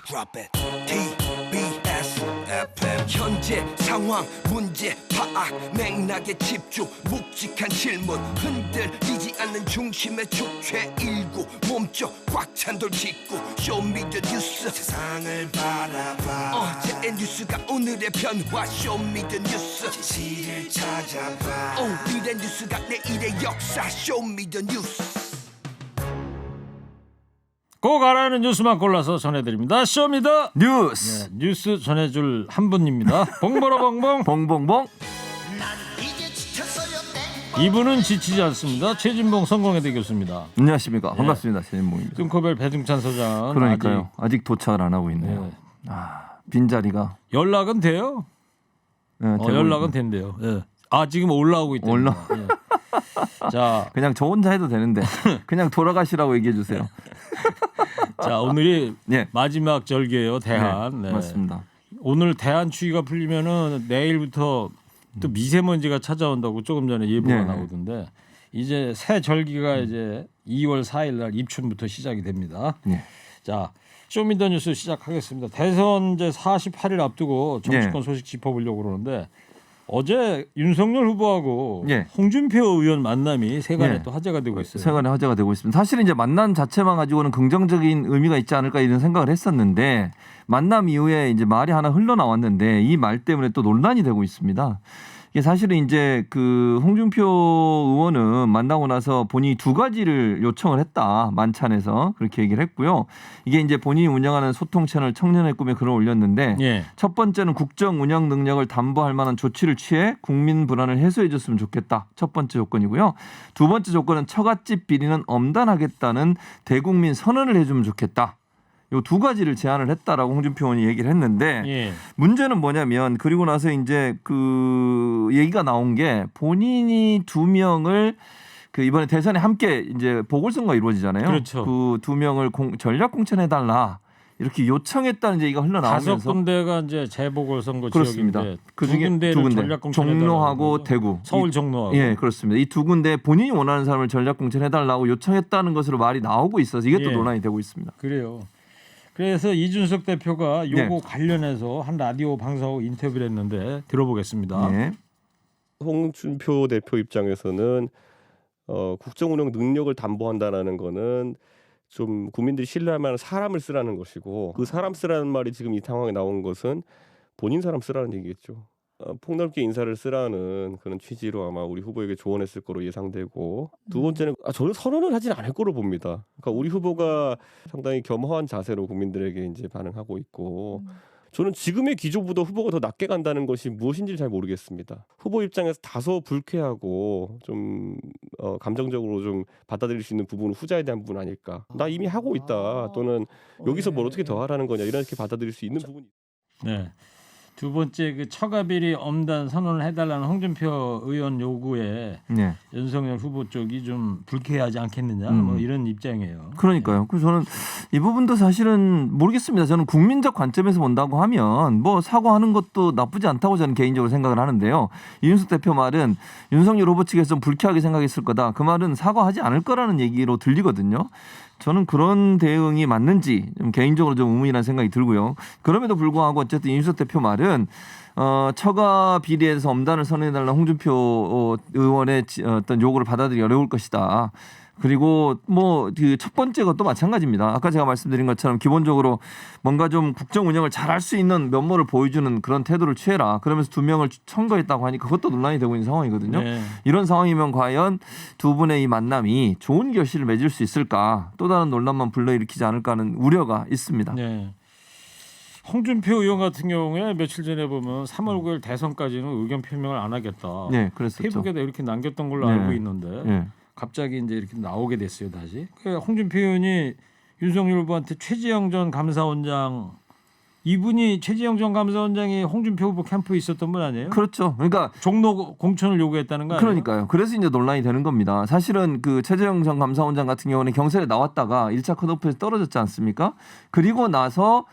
Drop it. TBS FM. 현재 상황 문제 파악 맥락에 집중 묵직한 질문 흔들리지 않는 중심의 축제 일구 몸쪽 꽉 찬 돌 짚고 쇼미더뉴스 세상을 바라봐 어제의 뉴스가 오늘의 변화 쇼미더뉴스 진실을 찾아봐 오늘의 뉴스가 내일의 역사 쇼미더뉴스 꼭 알아야 하는 뉴스만 골라서 전해드립니다. 쇼미더 뉴스. 네, 뉴스 전해줄 한 분입니다. 봉보라봉봉 봉봉봉. 이분은 지치지 않습니다. 최진봉 성공회대 교수입니다. 안녕하십니까. 반갑습니다. 최진봉입니다. 뚱커벨 배중찬 소장. 그러니까요. 아직 도착을 안 하고 있네요. 네. 빈자리가. 연락은 돼요? 네, 연락은 된대요. 네. 지금 올라오고 있대요. 네. 자, 그냥 저 혼자 해도 되는데 그냥 돌아가시라고 얘기해 주세요. 자 오늘이 네. 마지막 절기예요. 대한. 네, 네. 맞습니다. 오늘 대한 추위가 풀리면은 내일부터 또 미세먼지가 찾아온다고 조금 전에 예보가 네. 나오던데 이제 새 절기가 이제 2월 4일 날 입춘부터 시작이 됩니다. 네. 자 쇼미더뉴스 시작하겠습니다. 대선 이제 48일 앞두고 정치권 소식 짚어보려고 그러는데 어제 윤석열 후보하고 홍준표 의원 만남이 세간에 또 화제가 되고 있어요. 세간에 화제가 되고 있습니다. 사실은 이제 만남 자체만 가지고는 긍정적인 의미가 있지 않을까 이런 생각을 했었는데 만남 이후에 이제 말이 하나 흘러나왔는데 이 말 때문에 또 논란이 되고 있습니다. 이게 사실은 이제 그 홍준표 의원은 만나고 나서 본인이 두 가지를 요청을 했다. 만찬에서 그렇게 얘기를 했고요. 이게 이제 본인이 운영하는 소통 채널 청년의 꿈에 글을 올렸는데 첫 번째는 국정 운영 능력을 담보할 만한 조치를 취해 국민 불안을 해소해 줬으면 좋겠다. 첫 번째 조건이고요. 두 번째 조건은 처갓집 비리는 엄단하겠다는 대국민 선언을 해주면 좋겠다. 요 두 가지를 제안을 했다라고 홍준표 의원이 얘기를 했는데 문제는 뭐냐면 그리고 나서 이제 그 얘기가 나온 게 본인이 두 명을 그 이번에 대선에 함께 이제 보궐선거가 이루어지잖아요. 그렇죠. 그 두 명을 전략 공천해 달라 이렇게 요청했다는 얘기가 흘러나오면서 5군데가 이제 재보궐선거 그렇습니다. 지역인데 그 중에 두 군데 종로하고 대구 서울 종로하고 그렇습니다. 이 두 군데 본인이 원하는 사람을 전략 공천해 달라고 요청했다는 것으로 말이 나오고 있어서 이게 또 논란이 되고 있습니다. 그래요. 그래서 이준석 대표가 요거 관련해서 한 라디오 방송하고 인터뷰를 했는데 들어보겠습니다. 홍준표 대표 입장에서는 국정운영 능력을 담보한다라는 거는 좀 국민들이 신뢰할 만한 사람을 쓰라는 것이고 그 사람 쓰라는 말이 지금 이 상황에 나온 것은 본인 사람 쓰라는 얘기겠죠. 폭넓게 인사를 쓰라는 그런 취지로 아마 우리 후보에게 조언했을 거로 예상되고 두 번째는 저는 선언을 하진 않을 거로 봅니다. 그러니까 우리 후보가 상당히 겸허한 자세로 국민들에게 이제 반응하고 있고 저는 지금의 기조보다 후보가 더 낮게 간다는 것이 무엇인지 잘 모르겠습니다. 후보 입장에서 다소 불쾌하고 좀 감정적으로 좀 받아들일 수 있는 부분은 후자에 대한 부분 아닐까. 나 이미 하고 있다 또는 여기서 뭘 어떻게 더 하라는 거냐 이렇게 받아들일 수 있는 부분이. 네. 두 번째 그 처가비리 엄단 선언을 해달라는 홍준표 의원 요구에 윤석열 후보 쪽이 좀 불쾌하지 않겠느냐 뭐 이런 입장이에요. 그러니까요. 그래서 저는 이 부분도 사실은 모르겠습니다. 저는 국민적 관점에서 본다고 하면 뭐 사과하는 것도 나쁘지 않다고 저는 개인적으로 생각을 하는데요. 이준석 대표 말은 윤석열 후보 측에서 좀 불쾌하게 생각했을 거다. 그 말은 사과하지 않을 거라는 얘기로 들리거든요. 저는 그런 대응이 맞는지 좀 개인적으로 좀 의문이라는 생각이 들고요. 그럼에도 불구하고 어쨌든 이준석 대표 말은 처가 비리에서 엄단을 선언해달라는 홍준표 의원의 어떤 요구를 받아들이기 어려울 것이다. 그리고 뭐 그 첫 번째 것도 마찬가지입니다. 아까 제가 말씀드린 것처럼 기본적으로 뭔가 좀 국정 운영을 잘할 수 있는 면모를 보여주는 그런 태도를 취해라. 그러면서 두 명을 청구했다고 하니 그것도 논란이 되고 있는 상황이거든요. 이런 상황이면 과연 두 분의 이 만남이 좋은 결실을 맺을 수 있을까? 또 다른 논란만 불러일으키지 않을까 하는 우려가 있습니다. 홍준표 의원 같은 경우에 며칠 전에 보면 3월 9일 대선까지는 의견 표명을 안 하겠다. 그랬었죠. 페이북에다 이렇게 남겼던 걸로 알고 있는데 갑자기 이제 이렇게 나오게 됐어요 다시. 홍준표 의원이 윤석열 후보한테 최지영 전 감사원장 이분이 최지영 전 감사원장이 홍준표 후보 캠프에 있었던 분 아니에요? 그렇죠. 그러니까 종로 공천을 요구했다는 거 아니에요? 그러니까요. 그래서 이제 논란이 되는 겁니다. 사실은 그 최재형 전 감사원장 같은 경우는 경선에 나왔다가 1차 컷오프에서 떨어졌지 않습니까? 그리고 나서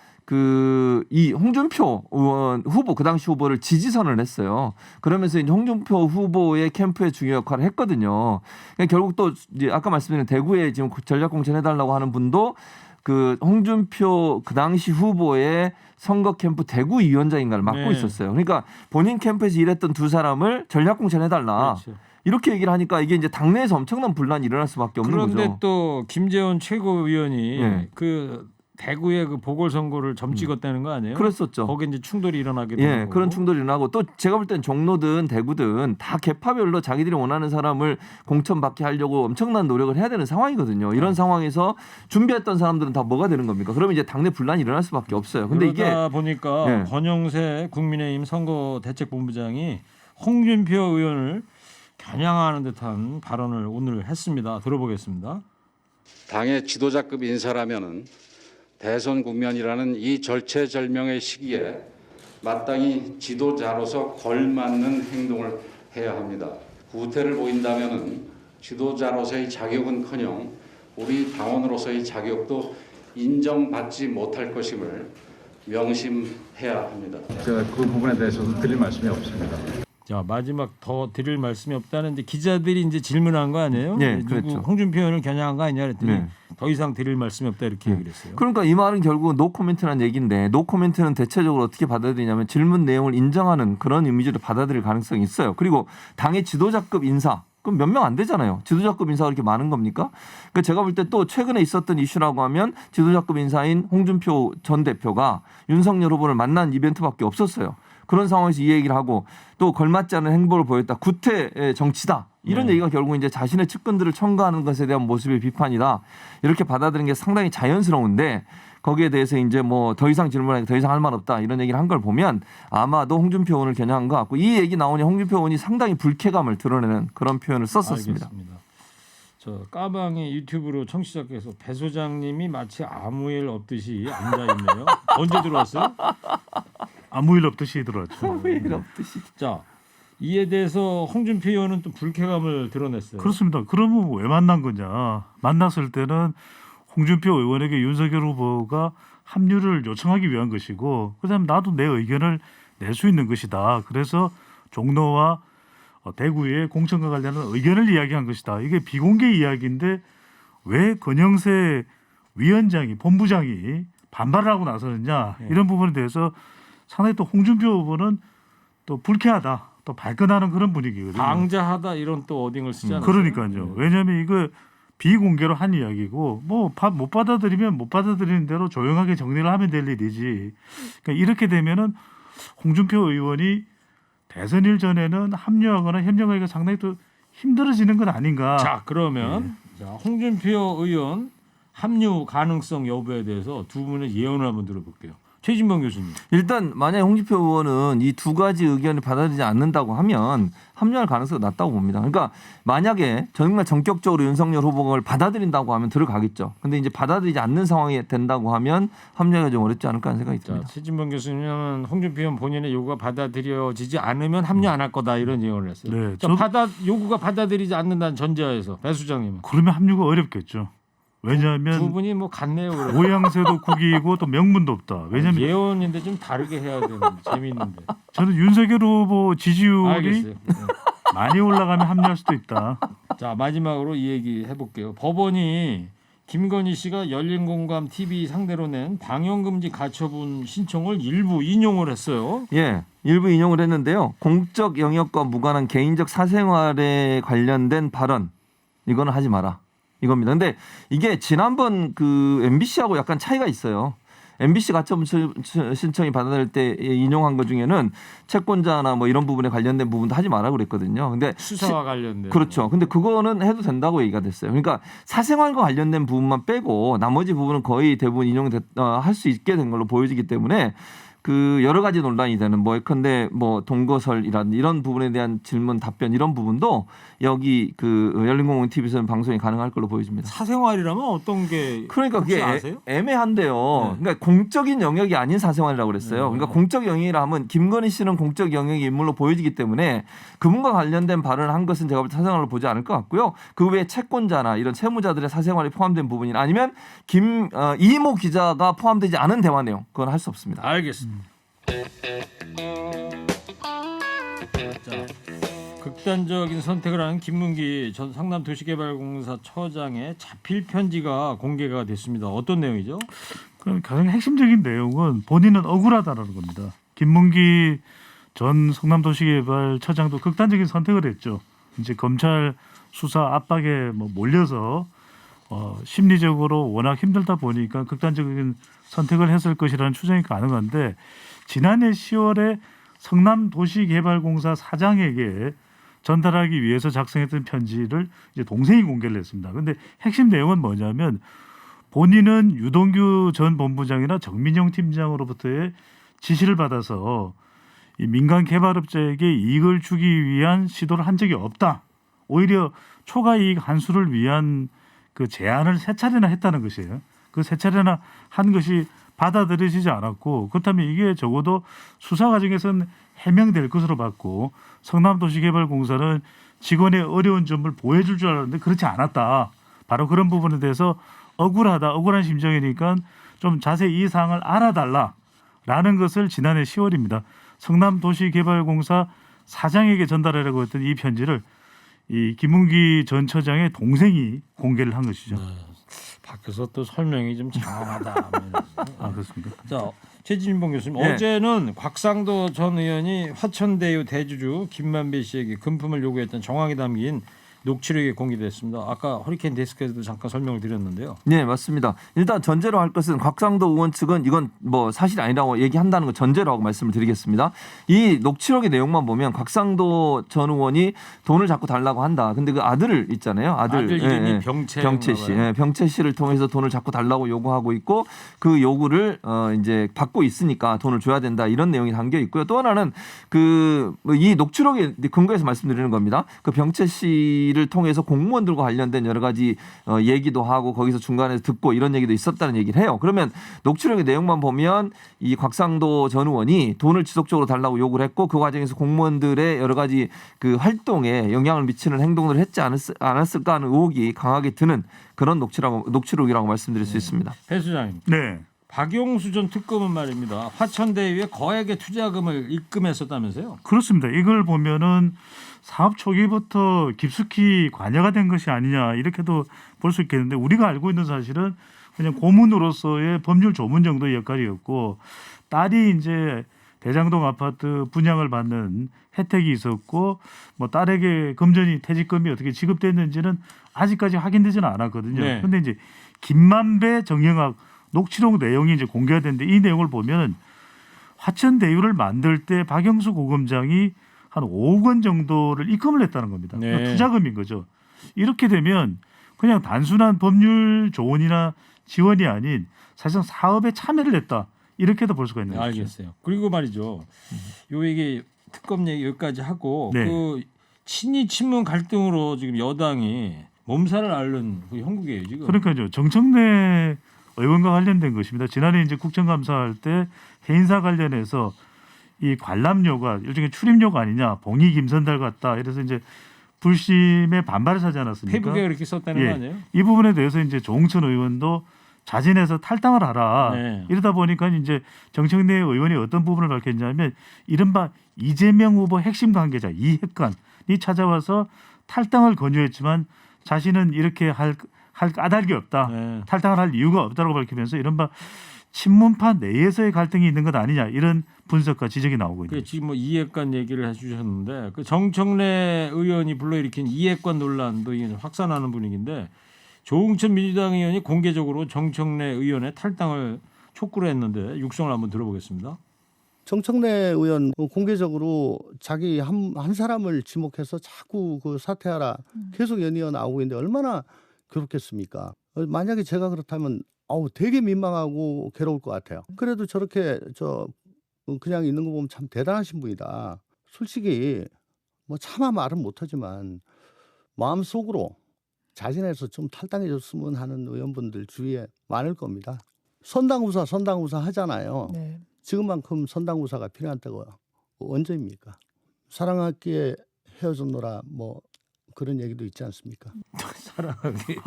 이 홍준표 의원 후보 그 당시 후보를 지지선을 했어요. 그러면서 이제 홍준표 후보의 캠프의 중요 역할을 했거든요. 그러니까 결국 또 이제 아까 말씀드린 대구에 지금 전략 공천해달라고 하는 분도 그 홍준표 그 당시 후보의 선거 캠프 대구 위원장인가를 맡고 네. 있었어요. 그러니까 본인 캠프에서 일했던 두 사람을 전략 공천해달라. 그렇죠. 이렇게 얘기를 하니까 이게 이제 당내에서 엄청난 분란이 일어날 수밖에 없는 그런데 거죠. 또 김재원 최고위원이 네. 그 대구의 그 보궐선거를 점 찍었다는 거 아니에요? 그랬었죠. 거기 이제 충돌이 일어나게 되고. 예, 그런 충돌이 일어나고 또 제가 볼 땐 종로든 대구든 다 계파별로 자기들이 원하는 사람을 공천받게 하려고 엄청난 노력을 해야 되는 상황이거든요. 이런 상황에서 준비했던 사람들은 다 뭐가 되는 겁니까? 그러면 이제 당내 분란이 일어날 수밖에 없어요. 근데 그러다 이게 보니까 예. 권영세 국민의힘 선거대책본부장이 홍준표 의원을 겨냥하는 듯한 발언을 오늘 했습니다. 들어보겠습니다. 당의 지도자급 인사라면은 대선 국면이라는 이 절체절명의 시기에 마땅히 지도자로서 걸맞는 행동을 해야 합니다. 구태를 보인다면은 지도자로서의 자격은커녕 우리 당원으로서의 자격도 인정받지 못할 것임을 명심해야 합니다. 제가 그 부분에 대해서도 드릴 말씀이 없습니다. 자, 마지막 더 드릴 말씀이 없다는 이제 기자들이 이제 질문한 거 아니에요? 네, 누구 그렇죠. 홍준표 의원을 겨냥한 거 아니냐 그랬더니 네. 더 이상 드릴 말씀이 없다 이렇게 얘기를 했어요. 그러니까 이 말은 결국 노코멘트라는 얘기인데 노코멘트는 대체적으로 어떻게 받아들이냐면 질문 내용을 인정하는 그런 이미지로 받아들일 가능성이 있어요. 그리고 당의 지도자급 인사 그럼 몇 명 안 되잖아요. 지도자급 인사가 그렇게 많은 겁니까? 그러니까 제가 볼 때 또 최근에 있었던 이슈라고 하면 지도자급 인사인 홍준표 전 대표가 윤석열 후보를 만난 이벤트밖에 없었어요. 그런 상황에서 이 얘기를 하고 또 걸맞지 않은 행보를 보였다. 구태 정치다. 이런 네. 얘기가 결국 이제 자신의 측근들을 첨가하는 것에 대한 모습의 비판이다. 이렇게 받아들이는 게 상당히 자연스러운데 거기에 대해서 이제 뭐 더 이상 질문하기 더 이상 할 말 없다. 이런 얘기를 한 걸 보면 아마도 홍준표 의원을 겨냥한 것 같고 이 얘기 나오니 홍준표 의원이 상당히 불쾌감을 드러내는 그런 표현을 썼었습니다. 알겠습니다. 저 까방의 유튜브로 청취자께서 배 소장님이 마치 아무 일 없듯이 앉아 있네요. 언제 들어왔어요? 아무 일 없듯이 들어왔죠. 아무 일 없듯이. 자, 이에 대해서 홍준표 의원은 또 불쾌감을 드러냈어요. 그렇습니다. 그러면 왜 만난 거냐? 만났을 때는 홍준표 의원에게 윤석열 후보가 합류를 요청하기 위한 것이고 그다음에 나도 내 의견을 낼 수 있는 것이다. 그래서 종로와 대구의 공천과 관련한 의견을 이야기한 것이다. 이게 비공개 이야기인데 왜 권영세 위원장이 본부장이 반발을 하고 나서느냐 이런 부분에 대해서 상당히 또 홍준표 후보는 또 불쾌하다. 또 발끈하는 그런 분위기거든요. 방자하다 이런 또 어딩을 쓰잖아요. 그러니까요. 왜냐하면 이거 비공개로 한 이야기고 뭐 못 받아들이면 못 받아들이는 대로 조용하게 정리를 하면 될 일이지. 그러니까 이렇게 되면은 홍준표 의원이 대선일 전에는 합류하거나 협력하기가 상당히 또 힘들어지는 건 아닌가. 자, 그러면 자, 홍준표 의원 합류 가능성 여부에 대해서 두 분의 예언을 한번 들어볼게요. 최진범 교수님. 일단 만약에 홍준표 의원은 이 두 가지 의견을 받아들이지 않는다고 하면 합류할 가능성이 낮다고 봅니다. 그러니까 만약에 정말 전격적으로 윤석열 후보를 받아들인다고 하면 들어가겠죠. 근데 이제 받아들이지 않는 상황이 된다고 하면 합류가 좀 어렵지 않을까 하는 생각이 자, 듭니다. 최진범 교수님은 홍준표 의원 본인의 요구가 받아들여지지 않으면 합류 안 할 거다 이런 예언을 했어요. 네, 자, 요구가 받아들이지 않는다는 전제하에서 배 수장님은 그러면 합류가 어렵겠죠. 두 왜냐하면 분이 뭐 같네요. 그래. 모양새도 국이고 또 명분도 없다. 왜냐하면 예언인데 좀 다르게 해야 되는데 재미있는데. 저는 윤석열 후보 지지율이 알겠어요. 네. 많이 올라가면 합류할 수도 있다. 자, 마지막으로 이 얘기 해볼게요. 법원이 김건희 씨가 열린공감 TV 상대로 낸 방영금지 가처분 신청을 일부 인용을 했어요. 예, 일부 인용을 했는데요. 공적 영역과 무관한 개인적 사생활에 관련된 발언 이거는 하지 마라. 이겁니다. 근데 이게 지난번 그 MBC하고 약간 차이가 있어요. MBC 가처분 신청이 받아들일 때 인용한 것 중에는 채권자나 뭐 이런 부분에 관련된 부분도 하지 마라 그랬거든요. 근데 수사와 관련된. 그렇죠. 근데 그거는 해도 된다고 얘기가 됐어요. 그러니까 사생활과 관련된 부분만 빼고 나머지 부분은 거의 대부분 인용할 수 있게 된 걸로 보여지기 때문에 그 여러 가지 논란이 되는 뭐 예컨대 뭐 동거설이라든 이런 부분에 대한 질문 답변 이런 부분도 여기 그 열린공공 TV에서는 방송이 가능할 걸로 보여집니다. 사생활이라면 어떤 게 그러니까 혹시 그게 아세요? 애매한데요. 네. 그러니까 공적인 영역이 아닌 사생활이라고 그랬어요. 그러니까 공적 영역이라 하면 김건희 씨는 공적 영역의 인물로 보여지기 때문에 그분과 관련된 발언을 한 것은 제가 볼 때 사생활로 보지 않을 것 같고요. 그 외에 채권자나 이런 채무자들의 사생활이 포함된 부분이나 아니면 이모 기자가 포함되지 않은 대화 내용 그건 할 수 없습니다. 알겠습니다. 자, 극단적인 선택을 하는 김문기 전 성남도시개발공사 처장의 자필 편지가 공개가 됐습니다. 어떤 내용이죠? 그 가장 핵심적인 내용은 본인은 억울하다라는 겁니다. 김문기 전 성남도시개발처장도 극단적인 선택을 했죠. 이제 검찰 수사 압박에 몰려서 심리적으로 워낙 힘들다 보니까 극단적인 선택을 했을 것이라는 추정이 가능한데 지난해 10월에 성남도시개발공사 사장에게 전달하기 위해서 작성했던 편지를 이제 동생이 공개를 했습니다. 그런데 핵심 내용은 뭐냐면 본인은 유동규 전 본부장이나 정민영 팀장으로부터의 지시를 받아서 이 민간 개발업자에게 이익을 주기 위한 시도를 한 적이 없다. 오히려 초과 이익 환수를 위한 그 제안을 3차례나 했다는 것이에요. 그 3차례나 한 것이 받아들여지지 않았고 그렇다면 이게 적어도 수사 과정에서는 해명될 것으로 봤고 성남도시개발공사는 직원의 어려운 점을 보여줄 줄 알았는데 그렇지 않았다. 바로 그런 부분에 대해서 억울한 심정이니까 좀 자세히 이 사항을 알아달라라는 것을 지난해 10월입니다. 성남도시개발공사 사장에게 전달하려고 했던 이 편지를 이 김문기 전 처장의 동생이 공개를 한 것이죠. 네. 밖에서 또 설명이 좀 장황하다. 아 그렇습니까? 자, 최진봉 교수님, 네. 어제는 곽상도 전 의원이 화천대유 대주주 김만배 씨에게 금품을 요구했던 정황이 담긴 녹취록이 공개됐습니다. 아까 허리케인 데스크에서도 잠깐 설명을 드렸는데요. 네, 맞습니다. 일단 전제로 할 것은 곽상도 의원 측은 이건 뭐 사실이 아니라고 얘기한다는 거 전제로 하고 말씀을 드리겠습니다. 이 녹취록의 내용만 보면 곽상도 전 의원이 돈을 자꾸 달라고 한다. 근데 그 아들 있잖아요. 아들 이름이 병채 씨. 병채 씨를 통해서 돈을 자꾸 달라고 요구하고 있고 그 요구를 이제 받고 있으니까 돈을 줘야 된다. 이런 내용이 담겨 있고요. 또 하나는 그 이 녹취록에 근거해서 말씀드리는 겁니다. 그 병채 씨 를 통해서 공무원들과 관련된 여러 가지 얘기도 하고 거기서 중간에 듣고 이런 얘기도 있었다는 얘기를 해요. 그러면 녹취록의 내용만 보면 이 곽상도 전 의원이 돈을 지속적으로 달라고 요구를 했고 그 과정에서 공무원들의 여러 가지 그 활동에 영향을 미치는 행동을 했지 않았을까 하는 의혹이 강하게 드는 그런 녹취록이라고 말씀드릴 수 있습니다. 배 수장님. 네. 박용수 전 특검은 말입니다. 화천대유에 거액의 투자금을 입금했었다면서요? 그렇습니다. 이걸 보면은 사업 초기부터 깊숙이 관여가 된 것이 아니냐 이렇게도 볼 수 있겠는데 우리가 알고 있는 사실은 그냥 고문으로서의 법률 조문 정도의 역할이었고 딸이 이제 대장동 아파트 분양을 받는 혜택이 있었고 뭐 딸에게 금전이 퇴직금이 어떻게 지급됐는지는 아직까지 확인되지는 않았거든요. 그런데 이제 김만배 정영학 녹취록 내용이 이제 공개가 됐는데 이 내용을 보면 화천대유를 만들 때 박영수 고검장이 한 5억 원 정도를 입금을 했다는 겁니다. 투자금인 거죠. 이렇게 되면 그냥 단순한 법률 조언이나 지원이 아닌 사실상 사업에 참여를 했다. 이렇게도 볼 수가 있는 거죠. 알겠어요. 그리고 말이죠. 요 얘기 특검 얘기 여기까지 하고 그 친이 친문 갈등으로 지금 여당이 몸살을 앓는 그 형국이에요 지금. 그러니까요. 정청래 의원과 관련된 것입니다. 지난해 이제 국정감사할 때 해인사 관련해서 이 관람료가 일종의 출입료가 아니냐, 봉이 김선달 같다. 이래서 이제 불심에 반발을 하지 않았습니까? 페북에 그렇게 썼다는 거 아니에요? 이 부분에 대해서 이제 조홍천 의원도 자진해서 탈당을 하라. 이러다 보니까 이제 정청래 의원이 어떤 부분을 밝혔냐면 이른바 이재명 후보 핵심 관계자 이핵관이 찾아와서 탈당을 권유했지만 자신은 이렇게 할 까닭이 없다. 탈당을 할 이유가 없다고 밝히면서 이른바 친문파 내에서의 갈등이 있는 것 아니냐 이런 분석과 지적이 나오고 있습니다. 지금 뭐 이해관 얘기를 해주셨는데 그 정청래 의원이 불러일으킨 이해관 논란도 확산하는 분위기인데 조응천 민주당 의원이 공개적으로 정청래 의원의 탈당을 촉구를 했는데 육성을 한번 들어보겠습니다. 정청래 의원 공개적으로 자기 한 사람을 지목해서 자꾸 그 사퇴하라 계속 연이어 나오고 있는데 얼마나 괴롭겠습니까? 만약에 제가 그렇다면 되게 민망하고 괴로울 것 같아요. 그래도 저렇게 그냥 있는 거 보면 참 대단하신 분이다. 솔직히 뭐 차마 말은 못하지만 마음속으로 자진해서 좀 탈당해 줬으면 하는 의원분들 주위에 많을 겁니다. 선당우사 하잖아요. 네. 지금만큼 선당우사가 필요한 때가 언제입니까? 사랑하기에 헤어졌노라 뭐 그런 얘기도 있지 않습니까? 사랑하기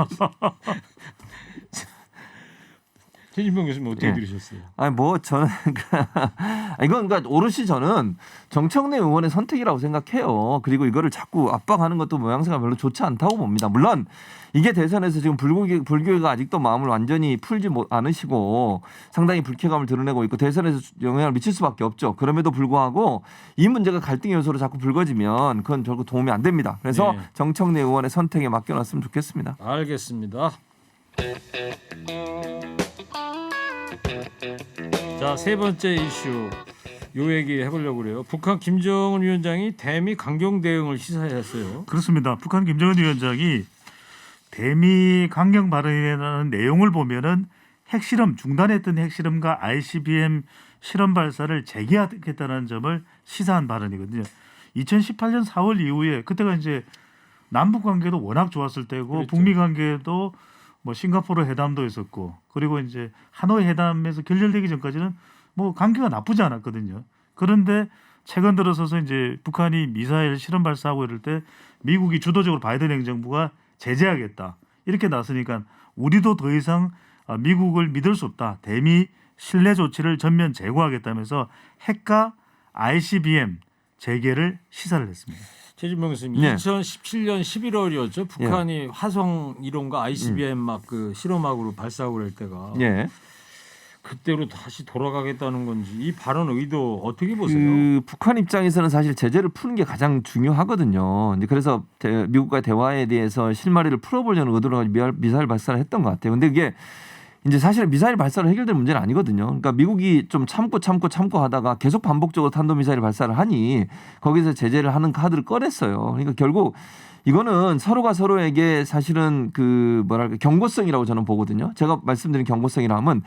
최진봉 교수님 어떻게 예. 들으셨어요? 아니 뭐 저는 이건 그러니까 오롯이 저는 정청래 의원의 선택이라고 생각해요. 그리고 이거를 자꾸 압박하는 것도 모양새가 별로 좋지 않다고 봅니다. 물론 이게 대선에서 지금 불교가 아직도 마음을 완전히 풀지 않으시고 상당히 불쾌감을 드러내고 있고 대선에서 영향을 미칠 수밖에 없죠. 그럼에도 불구하고 이 문제가 갈등의 요소로 자꾸 불거지면 그건 결국 도움이 안 됩니다. 그래서 네. 정청래 의원의 선택에 맡겨놨으면 좋겠습니다. 알겠습니다. 자, 세 번째 이슈 요 얘기 해보려고 그래요. 북한 김정은 위원장이 대미 강경 대응을 시사했어요. 그렇습니다. 북한 김정은 위원장이 대미 강경 발언이라는 내용을 보면은 핵실험 중단했던 핵실험과 ICBM 실험 발사를 재개하겠다는 점을 시사한 발언이거든요. 2018년 4월 이후에 그때가 이제 남북 관계도 워낙 좋았을 때고 그렇죠. 북미 관계도 뭐 싱가포르 회담도 있었고 그리고 이제 하노이 회담에서 결렬되기 전까지는 뭐 관계가 나쁘지 않았거든요. 그런데 최근 들어서서 이제 북한이 미사일 실험 발사하고 이럴 때 미국이 주도적으로 바이든 행정부가 제재하겠다 이렇게 나서니까 우리도 더 이상 미국을 믿을 수 없다. 대미 신뢰 조치를 전면 제고하겠다면서 핵과 ICBM 재개를 시사를 했습니다. 최진봉 교수님, 네. 2017년 11월이었죠. 북한이 화성 1호과 ICBM 막 그 실험하고 발사하고 그럴 때가 예. 그때로 다시 돌아가겠다는 건지 이 발언 의도 어떻게 보세요? 북한 입장에서는 사실 제재를 푸는 게 가장 중요하거든요. 이제 그래서 미국과 대화에 대해서 실마리를 풀어보려는 의도로 미사일 발사를 했던 것 같아요. 근데 이게 이제 사실 미사일 발사로 해결될 문제는 아니거든요. 그러니까 미국이 좀 참고 하다가 계속 반복적으로 탄도미사일 발사를 하니 거기서 제재를 하는 카드를 꺼냈어요. 그러니까 결국 이거는 서로가 서로에게 사실은 그 뭐랄까 경고성이라고 저는 보거든요. 제가 말씀드린 경고성이라 하면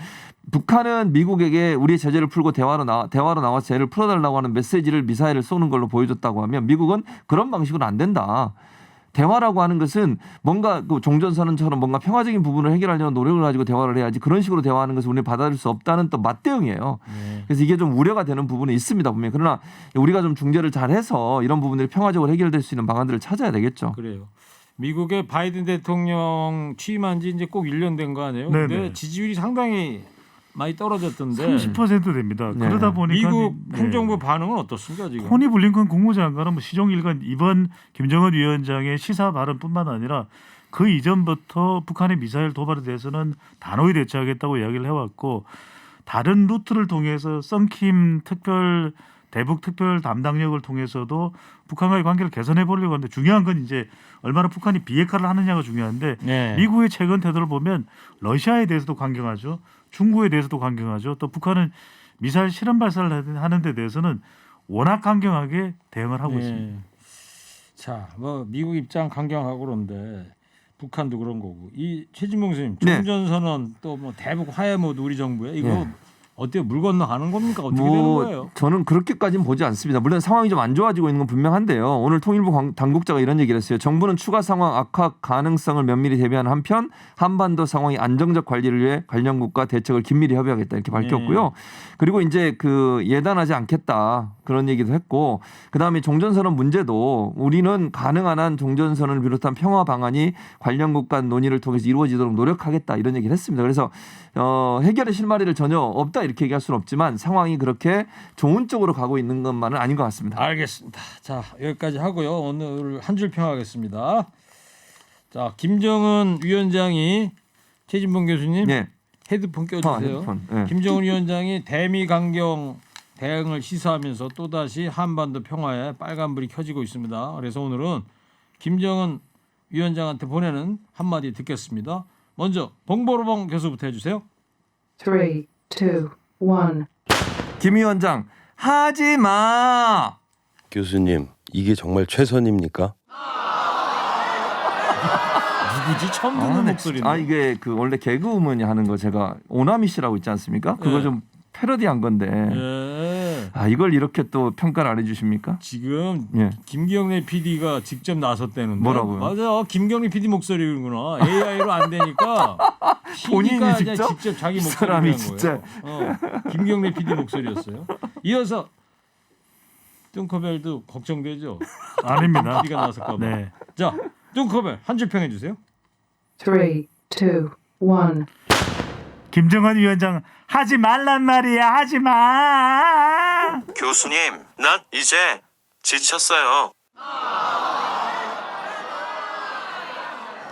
북한은 미국에게 우리의 제재를 풀고 대화로 나와서 제재를 풀어달라고 하는 메시지를 미사일을 쏘는 걸로 보여줬다고 하면 미국은 그런 방식으로 안 된다. 대화라고 하는 것은 뭔가 그 종전선언처럼 뭔가 평화적인 부분을 해결하려는 노력을 가지고 대화를 해야지 그런 식으로 대화하는 것을 우리는 받아들일 수 없다는 또 맞대응이에요. 그래서 이게 좀 우려가 되는 부분이 있습니다. 분명히. 그러나 우리가 좀 중재를 잘해서 이런 부분들이 평화적으로 해결될 수 있는 방안들을 찾아야 되겠죠. 그래요. 미국의 바이든 대통령 취임한 지 이제 꼭 1년 된 거 아니에요? 네네. 근데 지지율이 상당히 많이 떨어졌던데 30% 됩니다. 네. 그러다 보니까 미국 네. 행정부 반응은 어떻습니까 지금? 토니 블링컨 국무장관은 뭐 시종일관 이번 김정은 위원장의 시사 발언뿐만 아니라 그 이전부터 북한의 미사일 도발에 대해서는 단호히 대처하겠다고 이야기를 해왔고 다른 루트를 통해서 썬킴 대북 특별 담당력을 통해서도 북한과의 관계를 개선해 보려고 하는데 중요한 건 이제 얼마나 북한이 비핵화를 하느냐가 중요한데 네. 미국의 최근 태도를 보면 러시아에 대해서도 강경하죠. 중국에 대해서도 강경하죠. 또 북한은 미사일 실험 발사를 하는 데 대해서는 워낙 강경하게 대응을 하고 네. 있습니다. 자, 뭐 미국 입장 강경하고 그런데 북한도 그런 거고 이 최진봉 선생님 네. 종전선언 또 뭐 대북 화해 모드 우리 정부에 이거 네. 어때요? 물 건너가는 겁니까? 어떻게 되는 거예요? 저는 그렇게까지는 보지 않습니다. 물론 상황이 좀 안 좋아지고 있는 건 분명한데요. 오늘 통일부 당국자가 이런 얘기를 했어요. 정부는 추가 상황 악화 가능성을 면밀히 대비하는 한편 한반도 상황의 안정적 관리를 위해 관련국과 대책을 긴밀히 협의하겠다 이렇게 밝혔고요. 그리고 이제 그 예단하지 않겠다 그런 얘기도 했고 그다음에 종전선언 문제도 우리는 가능한 한 종전선언을 비롯한 평화 방안이 관련국 간 논의를 통해서 이루어지도록 노력하겠다 이런 얘기를 했습니다. 그래서 해결의 실마리를 전혀 없다 이렇게 얘기할 수는 없지만 상황이 그렇게 좋은 쪽으로 가고 있는 것만은 아닌 것 같습니다. 알겠습니다. 자, 여기까지 하고요. 오늘 한 줄 평하겠습니다. 자, 김정은 위원장이 최진봉 교수님 네. 헤드폰 껴주세요. 헤드폰. 네. 김정은 위원장이 대미 강경 대응을 시사하면서 또다시 한반도 평화에 빨간불이 켜지고 있습니다. 그래서 오늘은 김정은 위원장한테 보내는 한마디 듣겠습니다. 먼저 봉보로봉 교수부터 해주세요. 3, 2, 1. 김 위원장 하지 마. 교수님, 이게 정말 최선입니까? 누구지? 처음 듣는 목소리인데. 이게 그 원래 개그우먼이 하는 거 제가 오나미 씨라고 있지 않습니까? 그거 네. 좀 패러디한 건데. 예. 이걸 이렇게 또 평가를 안 해주십니까? 지금 예. 김경래 PD가 직접 나섰다는데 뭐라고요? 맞아요. 김경래 PD 목소리구나. AI로 안 되니까 본인이 PD가 직접? 자기 이 목소리를 사람이 한 진짜. 거예요. 김경래 PD 목소리였어요. 이어서 뚱커벨도 걱정되죠. 아닙니다. PD가 나섰을까 봐. 네. 자, 뚱커벨 한 줄 평해 주세요. 3, 2, 1. 김정은 위원장 하지 말란 말이야. 하지 마. 교수님, 난 이제 지쳤어요.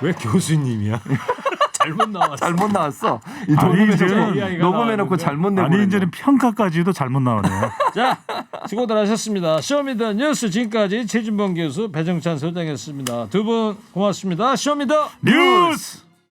왜 교수님이야? 잘못 나왔어. 잘못 나왔어. 이 아니, 이제는 녹음해놓고 잘못 내고. 아니 이제는 평가까지도 잘못 나오네요. 자, 수고들 하셨습니다. 쇼미더 뉴스 지금까지 최진범 교수, 배정찬 소장이었습니다. 두 분 고맙습니다. 쇼미더 뉴스.